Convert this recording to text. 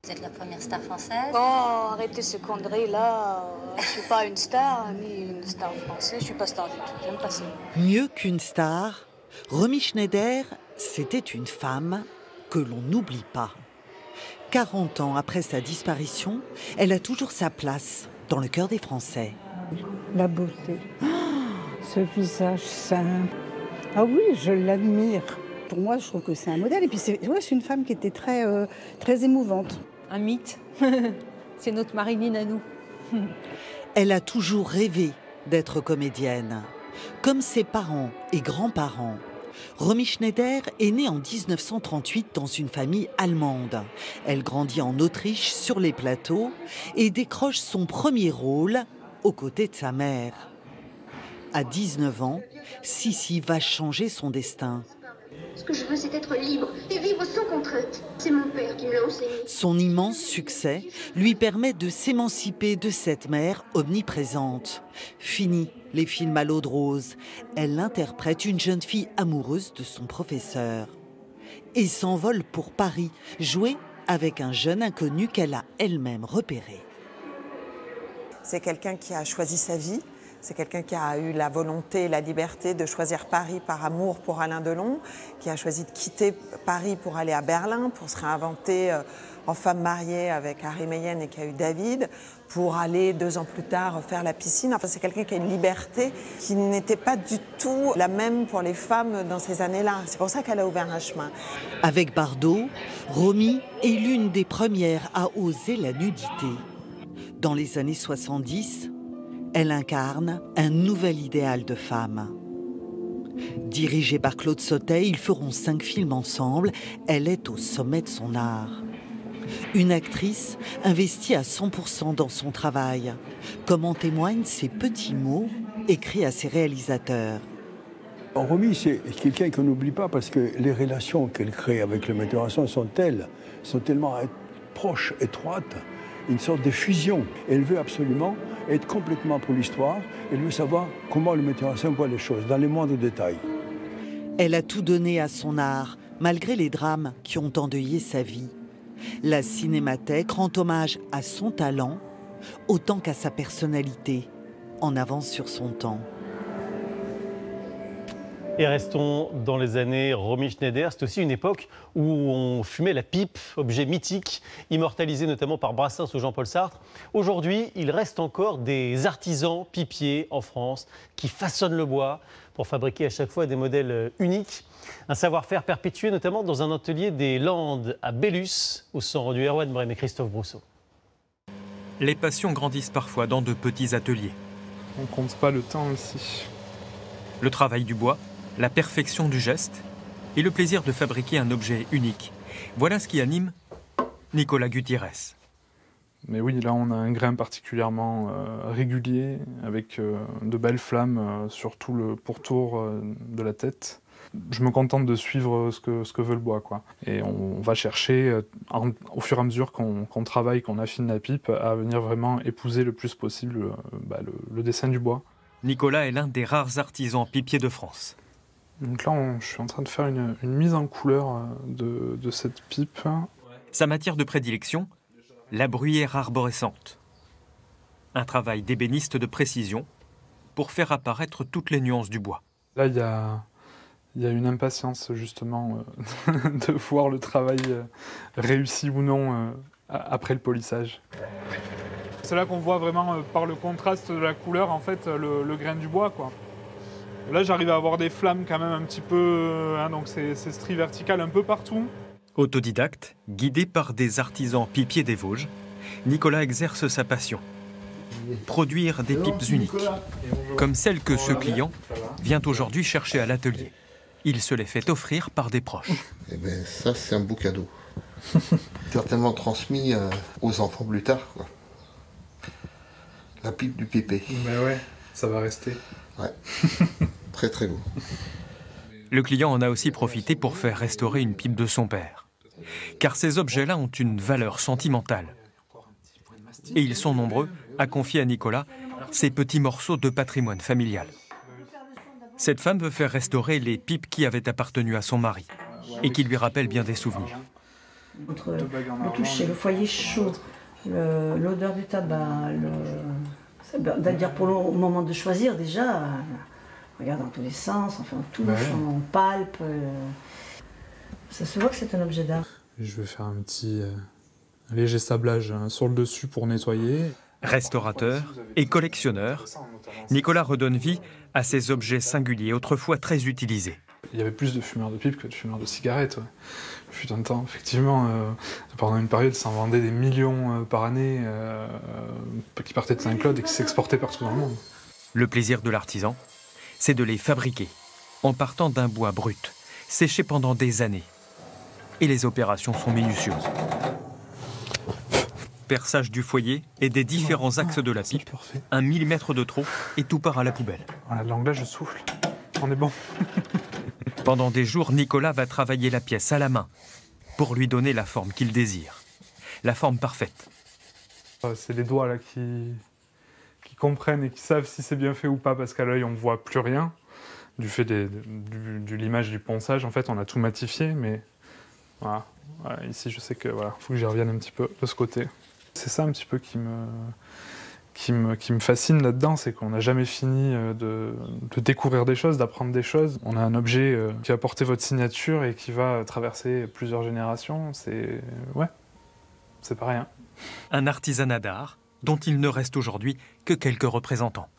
Vous êtes la première star française? Oh, arrêtez ces conneries là. Je suis pas une star, ni une star française. Je suis pas star du tout. J'aime pas ça. Mieux qu'une star, Romy Schneider, c'était une femme que l'on n'oublie pas. 40 ans après sa disparition, elle a toujours sa place dans le cœur des Français. La beauté, ce visage simple. Ah oui, je l'admire. Pour moi, je trouve que c'est un modèle. Et puis c'est une femme qui était très émouvante. Un mythe. C'est notre Marilyn à nous. Elle a toujours rêvé d'être comédienne. Comme ses parents et grands-parents, Romy Schneider est née en 1938 dans une famille allemande. Elle grandit en Autriche sur les plateaux et décroche son premier rôle aux côtés de sa mère. À 19 ans, Sissi va changer son destin. Ce que je veux, c'est être libre et vivre sans contrainte. C'est mon père qui me l'a enseigné. Son immense succès lui permet de s'émanciper de cette mère omniprésente. Fini les films à l'eau de rose. Elle interprète une jeune fille amoureuse de son professeur. Et s'envole pour Paris, jouer avec un jeune inconnu qu'elle a elle-même repéré. C'est quelqu'un qui a choisi sa vie. C'est quelqu'un qui a eu la volonté et la liberté de choisir Paris par amour pour Alain Delon, qui a choisi de quitter Paris pour aller à Berlin, pour se réinventer en femme mariée avec Harry Meyen et qui a eu David, pour aller 2 ans plus tard faire la piscine. Enfin, c'est quelqu'un qui a une liberté qui n'était pas du tout la même pour les femmes dans ces années-là. C'est pour ça qu'elle a ouvert un chemin. Avec Bardot, Romy est l'une des premières à oser la nudité. Dans les années 70, elle incarne un nouvel idéal de femme. Dirigée par Claude Sautet, ils feront 5 films ensemble. Elle est au sommet de son art. Une actrice investie à 100% dans son travail, comme en témoignent ces petits mots écrits à ses réalisateurs. Romy, c'est quelqu'un qu'on n'oublie pas parce que les relations qu'elle crée avec le metteur en scène sont tellement proches, étroites, une sorte de fusion. Elle veut absolument être complètement pour l'histoire. Elle veut savoir comment le metteur en scène voit les choses, dans les moindres détails. Elle a tout donné à son art, malgré les drames qui ont endeuillé sa vie. La Cinémathèque rend hommage à son talent, autant qu'à sa personnalité, en avance sur son temps. Et restons dans les années Romy Schneider. C'est aussi une époque où on fumait la pipe, objet mythique, immortalisé notamment par Brassens ou Jean-Paul Sartre. Aujourd'hui, il reste encore des artisans pipiers en France qui façonnent le bois pour fabriquer à chaque fois des modèles uniques. Un savoir-faire perpétué notamment dans un atelier des Landes à Bellus, où se sont rendus Erwan Brem et Christophe Brousseau. Les passions grandissent parfois dans de petits ateliers. On ne compte pas le temps ici. Le travail du bois, la perfection du geste et le plaisir de fabriquer un objet unique. Voilà ce qui anime Nicolas Gutiérrez. Mais oui, là on a un grain particulièrement régulier, avec de belles flammes sur tout le pourtour de la tête. Je me contente de suivre ce que veut le bois, quoi. Et on va chercher, au fur et à mesure qu'on travaille, qu'on affine la pipe, à venir vraiment épouser le plus possible le dessin du bois. Nicolas est l'un des rares artisans pipiers de France. Donc là, je suis en train de faire une mise en couleur de cette pipe. Sa matière de prédilection, la bruyère arborescente. Un travail d'ébéniste de précision pour faire apparaître toutes les nuances du bois. Là, il y a une impatience, justement, de voir le travail réussi ou non après le polissage. C'est là qu'on voit vraiment, par le contraste de la couleur, en fait, le grain du bois, quoi. Là, j'arrive à avoir des flammes quand même un petit peu, donc c'est stries verticales un peu partout. Autodidacte, guidé par des artisans pipiers des Vosges, Nicolas exerce sa passion. Produire des pipes uniques, comme celle que ce client vient aujourd'hui chercher à l'atelier. Il se les fait offrir par des proches. Eh bien, ça, c'est un beau cadeau. Certainement transmis aux enfants plus tard, quoi. La pipe du pépé. Ben ouais, ça va rester. Ouais, très très beau. Le client en a aussi profité pour faire restaurer une pipe de son père. Car ces objets-là ont une valeur sentimentale. Et ils sont nombreux à confier à Nicolas ces petits morceaux de patrimoine familial. Cette femme veut faire restaurer les pipes qui avaient appartenu à son mari et qui lui rappellent bien des souvenirs. Entre le toucher, le foyer chaud, l'odeur du tabac, c'est-à-dire pour le moment de choisir déjà, on regarde dans tous les sens, enfin on touche, on palpe. Ça se voit que c'est un objet d'art. Je vais faire un petit léger sablage sur le dessus pour nettoyer. Restaurateur et collectionneur, Nicolas redonne vie à ces objets singuliers, autrefois très utilisés. Il y avait plus de fumeurs de pipe que de fumeurs de cigarettes. Ouais. Fut un temps, effectivement, pendant une période, ça en vendait des millions par année qui partaient de Saint-Claude et qui s'exportaient partout dans le monde. Le plaisir de l'artisan, c'est de les fabriquer en partant d'un bois brut, séché pendant des années. Et les opérations sont minutieuses. Perçage du foyer et des différents axes de la pipe, 1 millimètre de trop et tout part à la poubelle. Voilà, de l'anglais, je souffle. On est bon. Pendant des jours, Nicolas va travailler la pièce à la main pour lui donner la forme qu'il désire. La forme parfaite. C'est les doigts là qui comprennent et qui savent si c'est bien fait ou pas, parce qu'à l'œil, on ne voit plus rien. Du fait de l'image du ponçage, en fait, on a tout matifié, mais voilà. Voilà, ici, je sais que voilà, faut que j'y revienne un petit peu de ce côté. C'est ça un petit peu qui me fascine là-dedans, c'est qu'on n'a jamais fini de découvrir des choses, d'apprendre des choses. On a un objet qui va porter votre signature et qui va traverser plusieurs générations. C'est pas rien. Un artisanat d'art dont il ne reste aujourd'hui que quelques représentants.